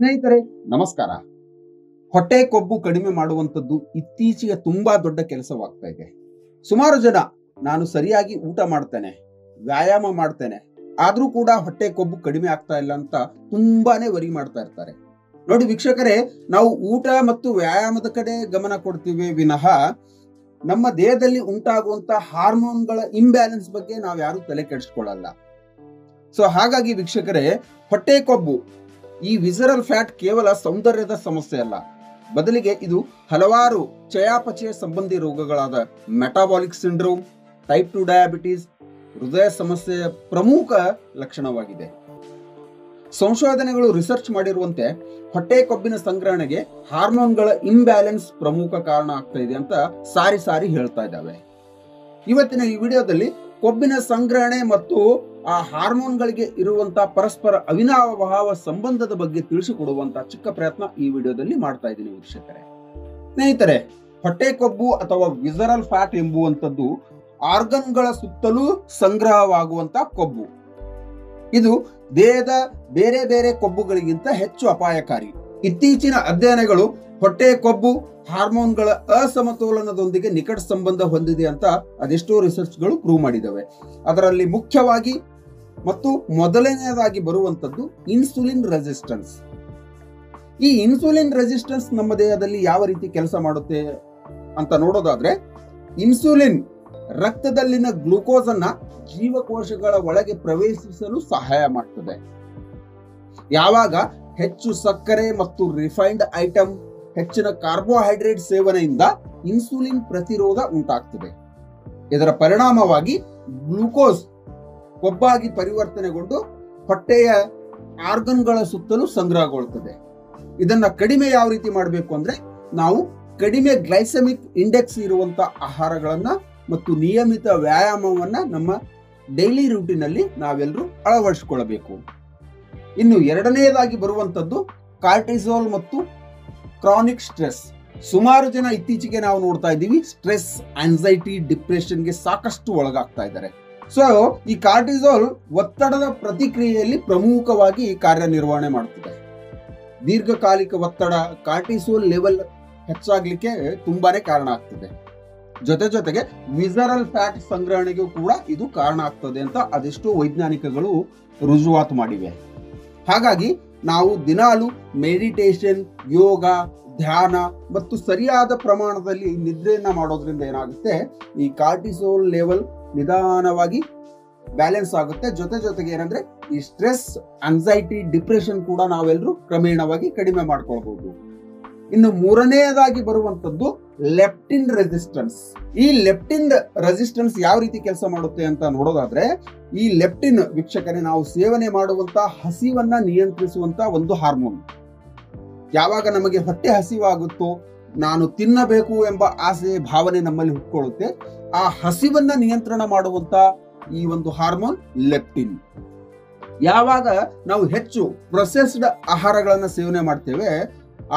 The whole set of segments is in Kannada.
ಸ್ನೇಹಿತರೆ ನಮಸ್ಕಾರ. ಹೊಟ್ಟೆ ಕೊಬ್ಬು ಕಡಿಮೆ ಮಾಡುವಂಥದ್ದು ಇತ್ತೀಚೆಗೆ ತುಂಬಾ ದೊಡ್ಡ ಕೆಲಸವಾಗ್ತಾ ಇದೆ. ಸುಮಾರು ಜನ ನಾನು ಸರಿಯಾಗಿ ಊಟ ಮಾಡ್ತೇನೆ, ವ್ಯಾಯಾಮ ಮಾಡ್ತೇನೆ, ಆದ್ರೂ ಕೂಡ ಹೊಟ್ಟೆ ಕೊಬ್ಬು ಕಡಿಮೆ ಆಗ್ತಾ ಇಲ್ಲ ಅಂತ ತುಂಬಾನೇ ವರಿ ಮಾಡ್ತಾ ಇರ್ತಾರೆ. ನೋಡಿ ವೀಕ್ಷಕರೇ, ನಾವು ಊಟ ಮತ್ತು ವ್ಯಾಯಾಮದ ಕಡೆ ಗಮನ ಕೊಡ್ತೀವಿ ವಿನಃ ನಮ್ಮ ದೇಹದಲ್ಲಿ ಉಂಟಾಗುವಂತ ಹಾರ್ಮೋನ್ಗಳ ಇಂಬ್ಯಾಲೆನ್ಸ್ ಬಗ್ಗೆ ನಾವು ಯಾರು ತಲೆ ಕೆಡಿಸ್ಕೊಳ್ಳಲ್ಲ. ಸೊ ಹಾಗಾಗಿ ವೀಕ್ಷಕರೇ, ಹೊಟ್ಟೆ ಕೊಬ್ಬು ಈ ವಿಸರಲ್ ಫ್ಯಾಟ್ ಕೇವಲ ಸೌಂದರ್ಯದ ಸಮಸ್ಯೆ ಅಲ್ಲ, ಬದಲಿಗೆ ಇದು ಹಲವಾರು ಚಯಾಪಚಯ ಸಂಬಂಧಿ ರೋಗಗಳಾದ ಮೆಟಾಬಾಲಿಕ್ ಸಿಂಡ್ರೋಮ್, ಟೈಪ್ 2 ಡಯಾಬಿಟೀಸ್, ಹೃದಯ ಸಮಸ್ಯೆಯ ಪ್ರಮುಖ ಲಕ್ಷಣವಾಗಿದೆ. ಸಂಶೋಧನೆಗಳು ರಿಸರ್ಚ್ ಮಾಡಿರುವಂತೆ ಹೊಟ್ಟೆ ಕೊಬ್ಬಿನ ಸಂಗ್ರಹಣೆಗೆ ಹಾರ್ಮೋನ್ಗಳ ಇಂಬ್ಯಾಲೆನ್ಸ್ ಪ್ರಮುಖ ಕಾರಣ ಆಗ್ತಾ ಇದೆ ಅಂತ ಸಾರಿ ಹೇಳ್ತಾ ಇದ್ದಾವೆ. ಇವತ್ತಿನ ಈ ವಿಡಿಯೋದಲ್ಲಿ ಕೊಬ್ಬಿನ ಸಂಗ್ರಹಣೆ ಮತ್ತು ಆ ಹಾರ್ಮೋನ್ಗಳಿಗೆ ಇರುವಂತಹ ಪರಸ್ಪರ ಅವಿನಾಭಾವ ಸಂಬಂಧದ ಬಗ್ಗೆ ತಿಳಿಸಿಕೊಡುವಂತಹ ಚಿಕ್ಕ ಪ್ರಯತ್ನ ಈ ವಿಡಿಯೋದಲ್ಲಿ ಮಾಡ್ತಾ ಇದ್ದೀನಿ ವೀಕ್ಷಕರೇ. ಸ್ನೇಹಿತರೆ, ಹೊಟ್ಟೆ ಕೊಬ್ಬು ಅಥವಾ ವಿಸರಲ್ ಫ್ಯಾಟ್ ಎಂಬುವಂಥದ್ದು ಆರ್ಗನ್ಗಳ ಸುತ್ತಲೂ ಸಂಗ್ರಹವಾಗುವಂತ ಕೊಬ್ಬು. ಇದು ದೇಹದ ಬೇರೆ ಬೇರೆ ಕೊಬ್ಬುಗಳಿಗಿಂತ ಹೆಚ್ಚು ಅಪಾಯಕಾರಿ. ಇತ್ತೀಚಿನ ಅಧ್ಯಯನಗಳು ಹೊಟ್ಟೆ ಕೊಬ್ಬು ಹಾರ್ಮೋನ್ಗಳ ಅಸಮತೋಲನದೊಂದಿಗೆ ನಿಕಟ ಸಂಬಂಧ ಹೊಂದಿದೆ ಅಂತ ಅದೆಷ್ಟೋ ರಿಸರ್ಚ್ಗಳು ಪ್ರೂವ್ ಮಾಡಿದವೆ. ಅದರಲ್ಲಿ ಮುಖ್ಯವಾಗಿ ಮತ್ತು ಮೊದಲನೆಯದಾಗಿ ಬರುವಂತದ್ದು ಇನ್ಸುಲಿನ್ ರೆಸಿಸ್ಟೆನ್ಸ್. ಈ ಇನ್ಸುಲಿನ್ ರೆಸಿಸ್ಟೆನ್ಸ್ ನಮ್ಮ ದೇಹದಲ್ಲಿ ಯಾವ ರೀತಿ ಕೆಲಸ ಮಾಡುತ್ತೆ ಅಂತ ನೋಡೋದಾದ್ರೆ, ಇನ್ಸುಲಿನ್ ರಕ್ತದಲ್ಲಿನ ಗ್ಲೂಕೋಸ್ ಅನ್ನ ಜೀವಕೋಶಗಳ ಒಳಗೆ ಪ್ರವೇಶಿಸಲು ಸಹಾಯ ಮಾಡ್ತದೆ. ಯಾವಾಗ ಹೆಚ್ಚು ಸಕ್ಕರೆ ಮತ್ತು ರಿಫೈನ್ಡ್ ಐಟಮ್, ಹೆಚ್ಚಿನ ಕಾರ್ಬೋಹೈಡ್ರೇಟ್ ಸೇವನೆಯಿಂದ ಇನ್ಸುಲಿನ್ ಪ್ರತಿರೋಧ ಉಂಟಾಗ್ತದೆ. ಇದರ ಪರಿಣಾಮವಾಗಿ ಗ್ಲೂಕೋಸ್ ಕೊಬ್ಬಾಗಿ ಪರಿವರ್ತನೆಗೊಂಡು ಹೊಟ್ಟೆಯ ಆರ್ಗನ್ಗಳ ಸುತ್ತಲೂ ಸಂಗ್ರಹಗೊಳ್ಳುತ್ತದೆ. ಇದನ್ನ ಕಡಿಮೆ ಯಾವ ರೀತಿ ಮಾಡಬೇಕು ಅಂದ್ರೆ, ನಾವು ಕಡಿಮೆ ಗ್ಲೈಸೆಮಿಕ್ ಇಂಡೆಕ್ಸ್ ಇರುವಂತ ಆಹಾರಗಳನ್ನ ಮತ್ತು ನಿಯಮಿತ ವ್ಯಾಯಾಮವನ್ನ ನಮ್ಮ ಡೈಲಿ ರೂಟೀನ್ ಅಲ್ಲಿ ನಾವೆಲ್ಲರೂ ಅಳವಡಿಸಿಕೊಳ್ಳಬೇಕು. ಇನ್ನು ಎರಡನೆಯದಾಗಿ ಬರುವಂತದ್ದು ಕಾರ್ಟಿಸೋಲ್ ಮತ್ತು ಕ್ರಾನಿಕ್ ಸ್ಟ್ರೆಸ್. ಸುಮಾರು ಜನ ಇತ್ತೀಚೆಗೆ ನಾವು ನೋಡ್ತಾ ಇದ್ದೀವಿ, ಸ್ಟ್ರೆಸ್, ಆಂಗ್ಸೈಟಿ, ಡಿಪ್ರೆಷನ್ಗೆ ಸಾಕಷ್ಟು ಒಳಗಾಗ್ತಾ ಇದ್ದಾರೆ. ಸೊ ಈ ಕಾರ್ಟಿಸೋಲ್ ಒತ್ತಡದ ಪ್ರತಿಕ್ರಿಯೆಯಲ್ಲಿ ಪ್ರಮುಖವಾಗಿ ಕಾರ್ಯನಿರ್ವಹಣೆ ಮಾಡ್ತಿದೆ. ದೀರ್ಘಕಾಲಿಕ ಒತ್ತಡ ಕಾರ್ಟಿಸೋಲ್ ಲೆವೆಲ್ ಹೆಚ್ಚಾಗ್ಲಿಕ್ಕೆ ತುಂಬಾನೇ ಕಾರಣ ಆಗ್ತದೆ. ಜೊತೆಗೆ ವಿಸರಲ್ ಫ್ಯಾಟ್ ಸಂಗ್ರಹಣೆಗೂ ಕೂಡ ಇದು ಕಾರಣ ಆಗ್ತದೆ ಅಂತ ಅದೆಷ್ಟೋ ವೈಜ್ಞಾನಿಕಗಳು ರುಜುವಾತು ಮಾಡಿವೆ. ಹಾಗಾಗಿ ನಾವು ದಿನಾಲು ಮೆಡಿಟೇಷನ್, ಯೋಗ, ಧ್ಯಾನ ಮತ್ತು ಸರಿಯಾದ ಪ್ರಮಾಣದಲ್ಲಿ ನಿದ್ರೆಯನ್ನ ಮಾಡೋದ್ರಿಂದ ಏನಾಗುತ್ತೆ, ಈ ಕಾರ್ಟಿಸೋಲ್ ಲೆವೆಲ್ ನಿಧಾನವಾಗಿ ಬ್ಯಾಲೆನ್ಸ್ ಆಗುತ್ತೆ. ಜೊತೆಗೆ ಏನಂದ್ರೆ ಈ ಸ್ಟ್ರೆಸ್, ಆಂಗ್ಸೈಟಿ, ಡಿಪ್ರೆಷನ್ ಕೂಡ ನಾವೆಲ್ಲರೂ ಕ್ರಮೇಣವಾಗಿ ಕಡಿಮೆ ಮಾಡ್ಕೊಳ್ಬಹುದು. ಇನ್ನು ಮೂರನೆಯದಾಗಿ ಬರುವಂತದ್ದು ಲೆಪ್ಟಿನ್ ರೆಸಿಸ್ಟೆನ್ಸ್. ಈ ಲೆಪ್ಟಿನ್ ರೆಸಿಸ್ಟೆನ್ಸ್ ಯಾವ ರೀತಿ ಕೆಲಸ ಮಾಡುತ್ತೆ ಅಂತ ನೋಡೋದಾದ್ರೆ, ಈ ಲೆಪ್ಟಿನ್ ವೀಕ್ಷಕರೇ ನಾವು ಸೇವನೆ ಮಾಡುವಂತ ಹಸಿವನ್ನ ನಿಯಂತ್ರಿಸುವಂತ ಒಂದು ಹಾರ್ಮೋನ್. ಯಾವಾಗ ನಮಗೆ ಹೊಟ್ಟೆ ಹಸಿವಾಗುತ್ತೋ, ನಾನು ತಿನ್ನಬೇಕು ಎಂಬ ಆಸೆ ಭಾವನೆ ನಮ್ಮಲ್ಲಿ ಹುಟ್ಕೊಳ್ಳುತ್ತೆ, ಆ ಹಸಿವನ್ನ ನಿಯಂತ್ರಣ ಮಾಡುವಂತ ಈ ಒಂದು ಹಾರ್ಮೋನ್ ಲೆಪ್ಟಿನ್. ಯಾವಾಗ ನಾವು ಹೆಚ್ಚು ಪ್ರೊಸೆಸ್ಡ್ ಆಹಾರಗಳನ್ನ ಸೇವನೆ ಮಾಡ್ತೇವೆ,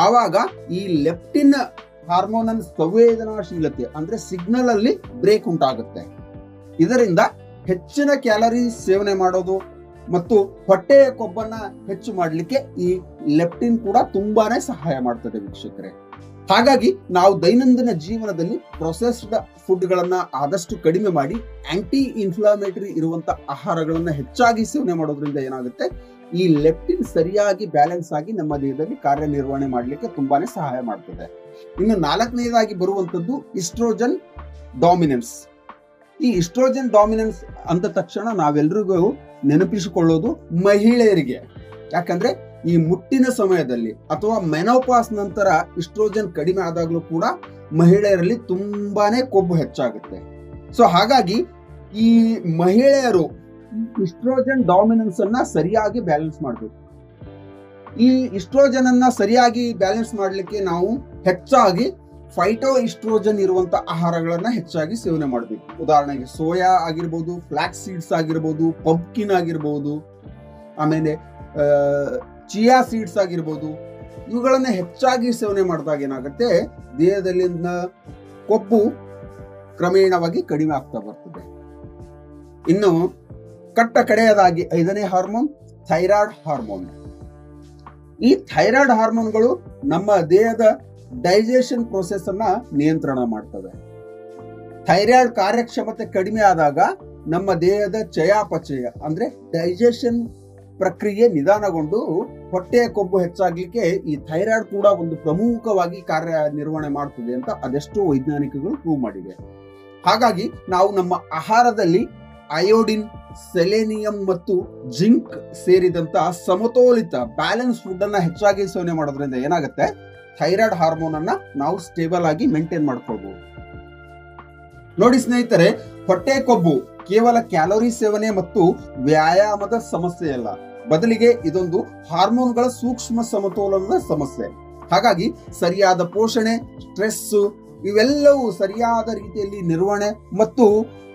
ಆವಾಗ ಈ ಲೆಪ್ಟಿನ್ ಹಾರ್ಮೋನ್ ಸಂವೇದನಾಶೀಲತೆ ಅಂದ್ರೆ ಸಿಗ್ನಲ್ ಅಲ್ಲಿ ಬ್ರೇಕ್ ಉಂಟಾಗುತ್ತೆ. ಇದರಿಂದ ಹೆಚ್ಚಿನ ಕ್ಯಾಲರಿ ಸೇವನೆ ಮಾಡೋದು ಮತ್ತು ಹೊಟ್ಟೆಯ ಕೊಬ್ಬನ್ನ ಹೆಚ್ಚು ಮಾಡಲಿಕ್ಕೆ ಈ ಲೆಪ್ಟಿನ್ ಕೂಡ ತುಂಬಾನೇ ಸಹಾಯ ಮಾಡ್ತದೆ ವೀಕ್ಷಕರೇ. ಹಾಗಾಗಿ ನಾವು ದೈನಂದಿನ ಜೀವನದಲ್ಲಿ ಪ್ರೊಸೆಸ್ಡ್ ಫುಡ್ ಗಳನ್ನ ಆದಷ್ಟು ಕಡಿಮೆ ಮಾಡಿ ಆಂಟಿ ಇನ್ಫ್ಲಾಮೇಟರಿ ಇರುವಂತ ಆಹಾರಗಳನ್ನ ಹೆಚ್ಚಾಗಿ ಸೇವನೆ ಮಾಡೋದ್ರಿಂದ ಏನಾಗುತ್ತೆ, ಈ ಲೆಪ್ಟಿನ್ ಸರಿಯಾಗಿ ಬ್ಯಾಲೆನ್ಸ್ ಆಗಿ ನಮ್ಮ ದೇಹದಲ್ಲಿ ಕಾರ್ಯನಿರ್ವಹಣೆ ಮಾಡಲಿಕ್ಕೆ ತುಂಬಾನೇ ಸಹಾಯ ಮಾಡ್ತದೆ. ಇನ್ನು ನಾಲ್ಕನೇದಾಗಿ ಬರುವಂತದ್ದು ಇಸ್ಟ್ರೋಜನ್ ಡಾಮಿನೆನ್ಸ್. ಈ ಇಸ್ಟ್ರೋಜನ್ ಡಾಮಿನೆನ್ಸ್ ಅಂದ ತಕ್ಷಣ ನಾವೆಲ್ಲರಿಗೂ ನೆನಪಿಸಿಕೊಳ್ಳೋದು ಮಹಿಳೆಯರಿಗೆ. ಯಾಕಂದ್ರೆ ಈ ಮುಟ್ಟಿನ ಸಮಯದಲ್ಲಿ ಅಥವಾ ಮೆನೋಪಾಸ್ ನಂತರ ಇಸ್ಟ್ರೋಜನ್ ಕಡಿಮೆ ಆದಾಗಲೂ ಕೂಡ ಮಹಿಳೆಯರಲ್ಲಿ ತುಂಬಾನೇ ಕೊಬ್ಬು ಹೆಚ್ಚಾಗುತ್ತೆ. ಸೊ ಹಾಗಾಗಿ ಈ ಮಹಿಳೆಯರು ಇಸ್ಟ್ರೋಜನ್ ಡಾಮಿನೆನ್ಸ್ ಅನ್ನ ಸರಿಯಾಗಿ ಬ್ಯಾಲೆನ್ಸ್ ಮಾಡಬೇಕು. ಈ ಇಸ್ಟ್ರೋಜನ್ ಅನ್ನ ಸರಿಯಾಗಿ ಬ್ಯಾಲೆನ್ಸ್ ಮಾಡಲಿಕ್ಕೆ ನಾವು ಹೆಚ್ಚಾಗಿ ಫೈಟೋ ಇಸ್ಟ್ರೋಜನ್ ಇರುವಂತ ಆಹಾರಗಳನ್ನ ಹೆಚ್ಚಾಗಿ ಸೇವನೆ ಮಾಡಬೇಕು. ಉದಾಹರಣೆಗೆ ಸೋಯಾ ಆಗಿರ್ಬೋದು, ಫ್ಲಾಕ್ಸ್ ಸೀಡ್ಸ್ ಆಗಿರ್ಬೋದು, ಪಂಪ್ಕಿನ್ ಆಗಿರ್ಬೋದು, ಆಮೇಲೆ ಚಿಯಾ ಸೀಡ್ಸ್ ಆಗಿರ್ಬೋದು, ಇವುಗಳನ್ನ ಹೆಚ್ಚಾಗಿ ಸೇವನೆ ಮಾಡಿದಾಗ ಏನಾಗುತ್ತೆ, ದೇಹದಲ್ಲಿನ ಕೊಬ್ಬು ಕ್ರಮೇಣವಾಗಿ ಕಡಿಮೆ ಆಗ್ತಾ ಬರ್ತದೆ. ಇನ್ನು ಕಡೆಯದಾಗಿ 5ನೇ ಹಾರ್ಮೋನ್ ಥೈರಾಯ್ಡ್ ಹಾರ್ಮೋನ್. ಈ ಥೈರಾಯ್ಡ್ ಹಾರ್ಮೋನ್ಗಳು ನಮ್ಮ ದೇಹದ ಡೈಜೆಷನ್ ಪ್ರೋಸೆಸ್ ಅನ್ನ ನಿಯಂತ್ರಣ ಮಾಡ್ತವೆ. ಥೈರಾಯ್ಡ್ ಕಾರ್ಯಕ್ಷಮತೆ ಕಡಿಮೆ ಆದಾಗ ನಮ್ಮ ದೇಹದ ಚಯಾಪಚಯ ಅಂದ್ರೆ ಡೈಜೆಷನ್ ಪ್ರಕ್ರಿಯೆ ನಿಧಾನಗೊಂಡು ಹೊಟ್ಟೆಯ ಕೊಬ್ಬು ಹೆಚ್ಚಾಗ್ಲಿಕ್ಕೆ ಈ ಥೈರಾಯ್ಡ್ ಕೂಡ ಒಂದು ಪ್ರಮುಖವಾಗಿ ಕಾರ್ಯನಿರ್ವಹಣೆ ಮಾಡ್ತದೆ ಅಂತ ಅದೆಷ್ಟೋ ವೈಜ್ಞಾನಿಕಗಳು ಪ್ರೂವ್ ಮಾಡಿವೆ. ಹಾಗಾಗಿ ನಾವು ನಮ್ಮ ಆಹಾರದಲ್ಲಿ ಅಯೋಡಿನ್, ಸೆಲೆನಿಯಂ ಮತ್ತು ಜಿಂಕ್ ಸೇರಿದಂತ ಸಮತೋಲಿತ ಬ್ಯಾಲೆನ್ಸ್ ಫುಡ್ ಅನ್ನ ಹೆಚ್ಚಾಗಿ ಸೇವನೆ ಮಾಡೋದ್ರಿಂದ ಏನಾಗುತ್ತೆ, ಥೈರಾಯ್ಡ್ ಹಾರ್ಮೋನ್ ಅನ್ನ ನಾವು ಸ್ಟೇಬಲ್ ಆಗಿ ಮೇಂಟೈನ್ ಮಾಡ್ಕೊಳ್ಬಹುದು. ನೋಡಿ ಸ್ನೇಹಿತರೆ, ಹೊಟ್ಟೆ ಕೊಬ್ಬು ಕೇವಲ ಕ್ಯಾಲೋರಿ ಸೇವನೆ ಮತ್ತು ವ್ಯಾಯಾಮದ ಸಮಸ್ಯೆ ಅಲ್ಲ, ಬದಲಿಗೆ ಇದೊಂದು ಹಾರ್ಮೋನ್ಗಳ ಸೂಕ್ಷ್ಮ ಸಮತೋಲನದ ಸಮಸ್ಯೆ. ಹಾಗಾಗಿ ಸರಿಯಾದ ಪೋಷಣೆ, ಸ್ಟ್ರೆಸ್ ಇವೆಲ್ಲವೂ ಸರಿಯಾದ ರೀತಿಯಲ್ಲಿ ನಿರ್ವಹಣೆ ಮತ್ತು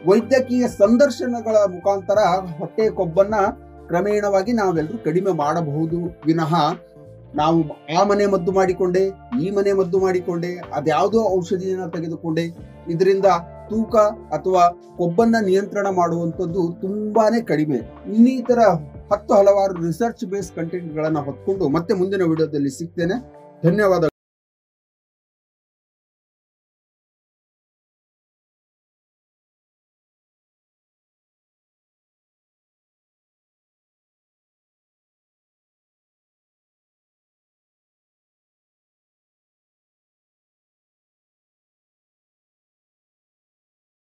ವೈದ್ಯಕೀಯ ಸಂದರ್ಶನಗಳ ಮುಖಾಂತರ ಹೊಟ್ಟೆ ಕೊಬ್ಬನ್ನ ಕ್ರಮೇಣವಾಗಿ ನಾವೆಲ್ಲರೂ ಕಡಿಮೆ ಮಾಡಬಹುದು ವಿನಃ ನಾವು ಆ ಮನೆ ಮದ್ದು ಮಾಡಿಕೊಂಡೆ, ಈ ಮನೆ ಮದ್ದು ಮಾಡಿಕೊಂಡೆ, ಅದ್ಯಾವುದೋ ಔಷಧಿಯನ್ನ ತೆಗೆದುಕೊಂಡೆ ಇದರಿಂದ ತೂಕ ಅಥವಾ ಕೊಬ್ಬನ್ನ ನಿಯಂತ್ರಣ ಮಾಡುವಂಥದ್ದು ತುಂಬಾನೇ ಕಡಿಮೆ. ಇನ್ನಿತರ ಹಲವಾರು ರಿಸರ್ಚ್ ಬೇಸ್ಡ್ ಕಂಟೆಂಟ್ ಗಳನ್ನ ಹೊತ್ಕೊಂಡು ಮತ್ತೆ ಮುಂದಿನ ವಿಡಿಯೋದಲ್ಲಿ ಸಿಗ್ತೇನೆ. ಧನ್ಯವಾದ.